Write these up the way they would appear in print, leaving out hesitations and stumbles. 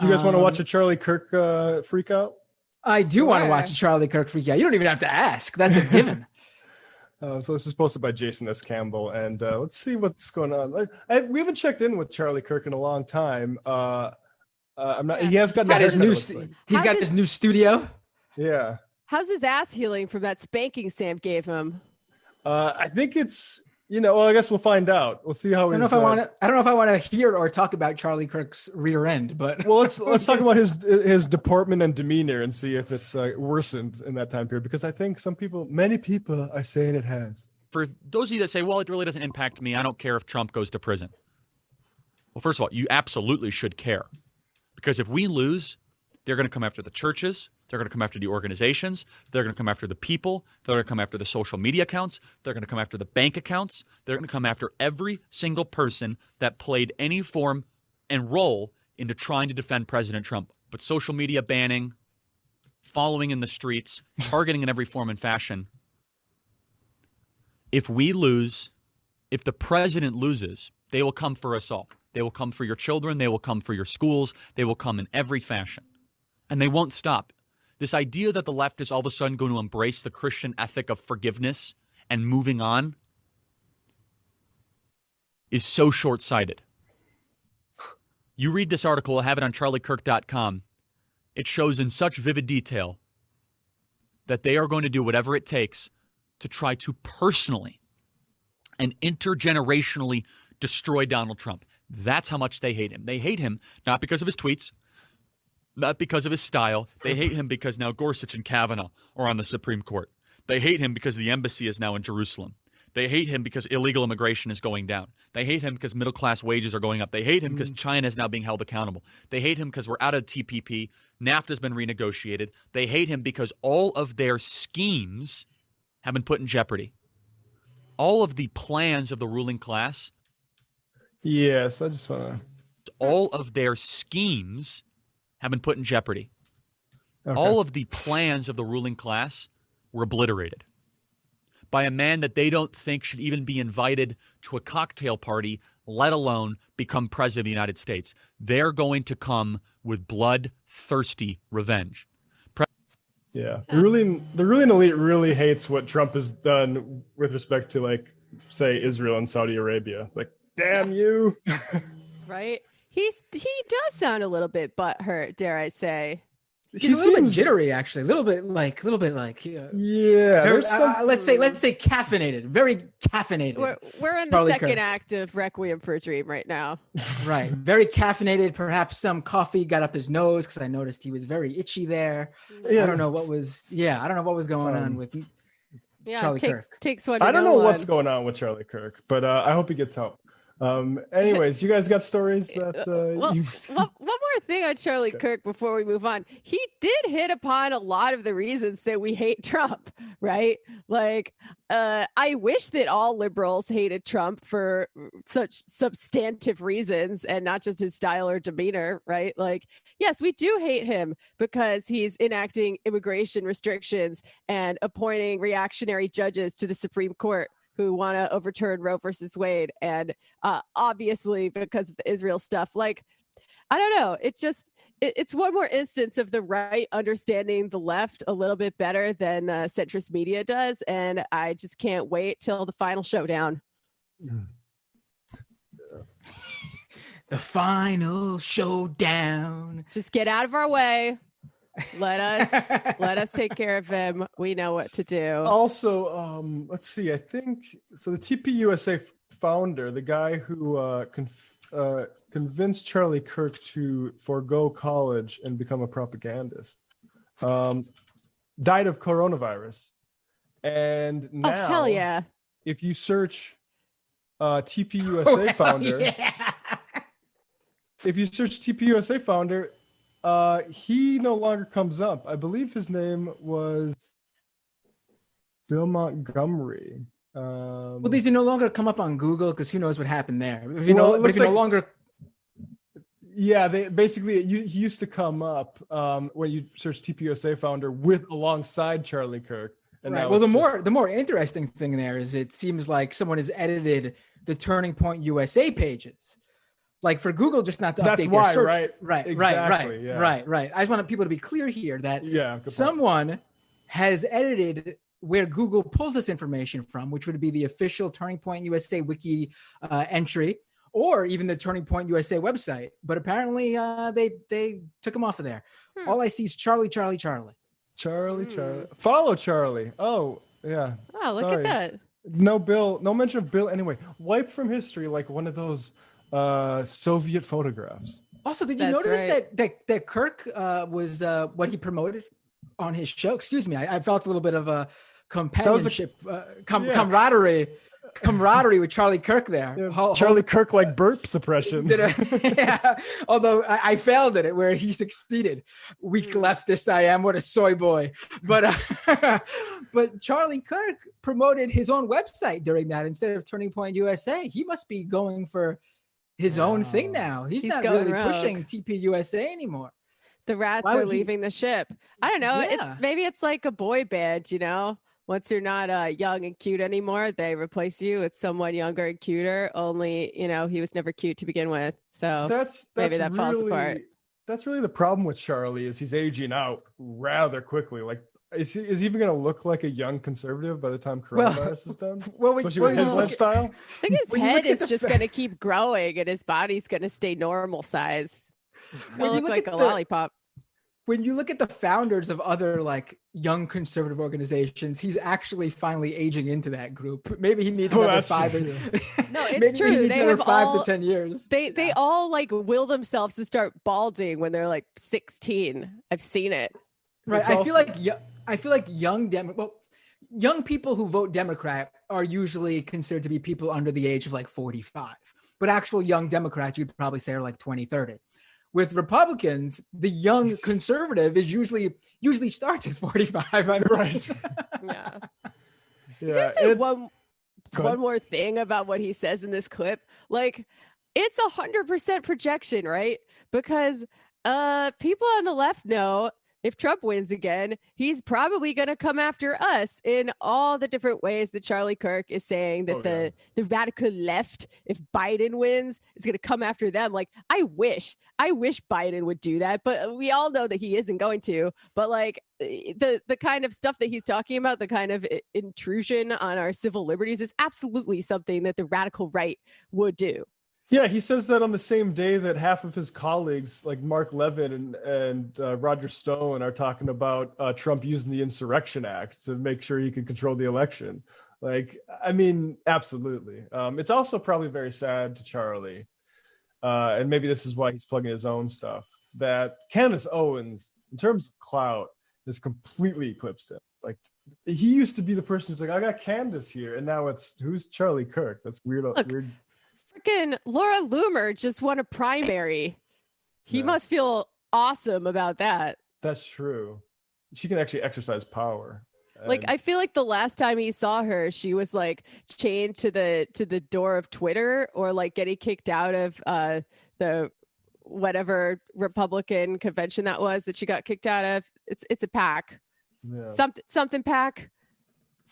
You guys want to watch a Charlie Kirk freak out? I do want to watch a Charlie Kirk freak out. You don't even have to ask. That's a given. So this is posted by Jason S. Campbell, and let's see what's going on. We haven't checked in with Charlie Kirk in a long time. I'm not. He has got his new. He's got his new studio. Yeah. How's his ass healing from that spanking Sam gave him? I think it's. Well, I guess we'll find out. We'll see how. I don't know if I want to hear or talk about Charlie Kirk's rear end, but well, let's talk about his deportment and demeanor and see if it's worsened in that time period. Because I think many people are saying it has. For those of you that say, "Well, it really doesn't impact me. I don't care if Trump goes to prison." Well, first of all, you absolutely should care, because if we lose, they're going to come after the churches. They're going to come after the organizations. They're going to come after the people. They're going to come after the social media accounts. They're going to come after the bank accounts. They're going to come after every single person that played any form and role into trying to defend President Trump. But social media banning, following in the streets, targeting in every form and fashion. If we lose, if the president loses, they will come for us all. They will come for your children. They will come for your schools. They will come in every fashion. And they won't stop. This idea that the left is all of a sudden going to embrace the Christian ethic of forgiveness and moving on is so short-sighted. You read this article, I have it on charliekirk.com. It shows in such vivid detail that they are going to do whatever it takes to try to personally and intergenerationally destroy Donald Trump. That's how much they hate him. They hate him not because of his tweets, not because of his style. They hate him because now Gorsuch and Kavanaugh are on the Supreme Court. They hate him because the embassy is now in Jerusalem. They hate him because illegal immigration is going down. They hate him because middle-class wages are going up. They hate him because China is now being held accountable. They hate him because we're out of TPP. NAFTA has been renegotiated. They hate him because all of their schemes have been put in jeopardy. All of the plans of the ruling class. Yes, I just want to. All of their schemes have been put in jeopardy. Okay. All of the plans of the ruling class were obliterated by a man that they don't think should even be invited to a cocktail party, let alone become president of the United States. They're going to come with bloodthirsty revenge. Yeah. The ruling elite really hates what Trump has done with respect to, like, say, Israel and Saudi Arabia. Like, damn you. Right? He does sound a little bit butthurt, dare I say. He's a little bit jittery, actually. A little bit like. Yeah. Very, let's say caffeinated. Very caffeinated. We're in the second act of Requiem for a Dream right now. Right. Very caffeinated. Perhaps some coffee got up his nose because I noticed he was very itchy there. Yeah. I don't know what was going on with Charlie Kirk. Takes one. I don't know what's going on with Charlie Kirk, but I hope he gets help. Anyways, you guys got stories that one more thing on Charlie Kirk before we move on. He did hit upon a lot of the reasons that we hate Trump, right? Like, I wish that all liberals hated Trump for such substantive reasons and not just his style or demeanor, right? Like, yes, we do hate him because he's enacting immigration restrictions and appointing reactionary judges to the Supreme Court who want to overturn Roe versus Wade. And obviously because of the Israel stuff, like, I don't know. It's one more instance of the right understanding the left a little bit better than centrist media does. And I just can't wait till the final showdown. The final showdown. Just get out of our way. Let us take care of him. We know what to do. Also, let's see. I think so. The TPUSA founder, the guy who convinced Charlie Kirk to forego college and become a propagandist, died of coronavirus. And now, hell yeah! If you search TPUSA founder, if you search TPUSA founder. He no longer comes up. I believe his name was Bill Montgomery. Well, these no longer come up on Google because who knows what happened there. If you no longer. Yeah, they basically he used to come up when you search TPUSA founder alongside Charlie Kirk, And right. Well, the more interesting thing there is it seems like someone has edited the Turning Point USA pages. Like for Google, just not to update their search. Right. Exactly, right. I just want people to be clear here that someone has edited where Google pulls this information from, which would be the official Turning Point USA wiki entry, or even the Turning Point USA website. But apparently they took them off of there. All I see is Charlie. Charlie. Follow Charlie. Oh, yeah. Oh, look at that. No mention of Bill anyway. Wiped from history like one of those Soviet photographs. Also, did you notice that Kirk was what he promoted on his show? Excuse me. I felt a little bit of a companionship, camaraderie with Charlie Kirk there. Yeah, Charlie Kirk like burp suppression. Although I failed at it where he succeeded. Weak leftist I am. What a soy boy. But Charlie Kirk promoted his own website during that instead of Turning Point USA. He must be going for his own thing now. He's not really pushing TP USA anymore. The rats are leaving the ship. I don't know. Maybe it's like a boy band, you know? Once you're not young and cute anymore, they replace you with someone younger and cuter. Only, you know, he was never cute to begin with. So maybe that falls apart. That's really the problem with Charlie is he's aging out rather quickly. Like, is he even going to look like a young conservative by the time coronavirus is done? Especially with his lifestyle? I think his head is just going to keep growing and his body's going to stay normal size. When you look like a lollipop. When you look at the founders of other like young conservative organizations, he's actually finally aging into that group. Maybe he needs another 5 or no, it's true. They have 5 to 10 years. They all like will themselves to start balding when they're like 16. I've seen it. Right. I feel like young people who vote Democrat are usually considered to be people under the age of like 45. But actual young Democrats, you'd probably say are like 20, 30. With Republicans, the young conservative is usually starts at 45. Right. Yeah. One more thing about what he says in this clip. Like, it's 100% projection, right? Because people on the left know if Trump wins again, he's probably going to come after us in all the different ways that Charlie Kirk is saying that the radical left, if Biden wins, is going to come after them. Like, I wish Biden would do that, but we all know that he isn't going to. But like the kind of stuff that he's talking about, the kind of intrusion on our civil liberties is absolutely something that the radical right would do. Yeah, he says that on the same day that half of his colleagues, like Mark Levin and Roger Stone, are talking about Trump using the Insurrection Act to make sure he can control the election. Like, I mean, absolutely. It's also probably very sad to Charlie, and maybe this is why he's plugging his own stuff, that Candace Owens, in terms of clout, has completely eclipsed him. Like, he used to be the person who's like, I got Candace here, and now it's, who's Charlie Kirk? That's weird. Weird. Freaking Laura Loomer just won a primary. He must feel awesome about that. That's true. She can actually exercise power. Like, I feel like the last time he saw her, she was like chained to the door of Twitter, or like getting kicked out of the whatever Republican convention that was that she got kicked out of. It's a PAC. Yeah. Something PAC.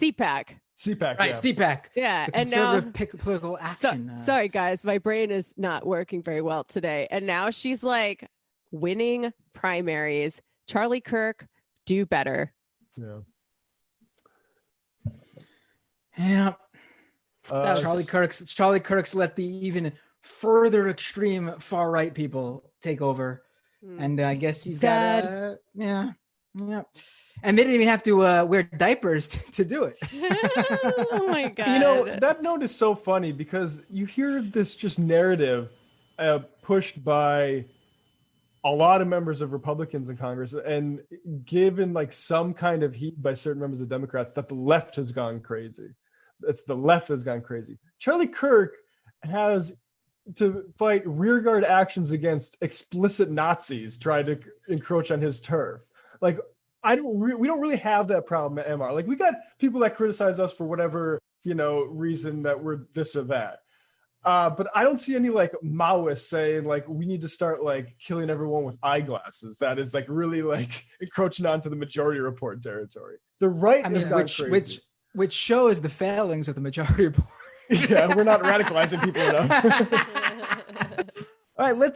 CPAC. CPAC, right? Yeah. CPAC, yeah. The conservative political action. Sorry, guys, my brain is not working very well today. And now she's like winning primaries. Charlie Kirk, do better. Yeah. Charlie Kirk's let the even further extreme far right people take over, and I guess he's got yeah. And they didn't even have to wear diapers to do it. Oh my God. You know, that note is so funny because you hear this just narrative pushed by a lot of members of Republicans in Congress and given like some kind of heat by certain members of Democrats that the left has gone crazy. It's the left has gone crazy. Charlie Kirk has to fight rearguard actions against explicit Nazis trying to encroach on his turf. Like, we don't really have that problem at MR. Like, we got people that criticize us for whatever, reason that we're this or that. But I don't see any like Maoists saying like we need to start like killing everyone with eyeglasses. That is like really like encroaching onto the Majority Report territory. The right has gone crazy. Which shows the failings of the Majority Report. Yeah, we're not radicalizing people enough. All right, let's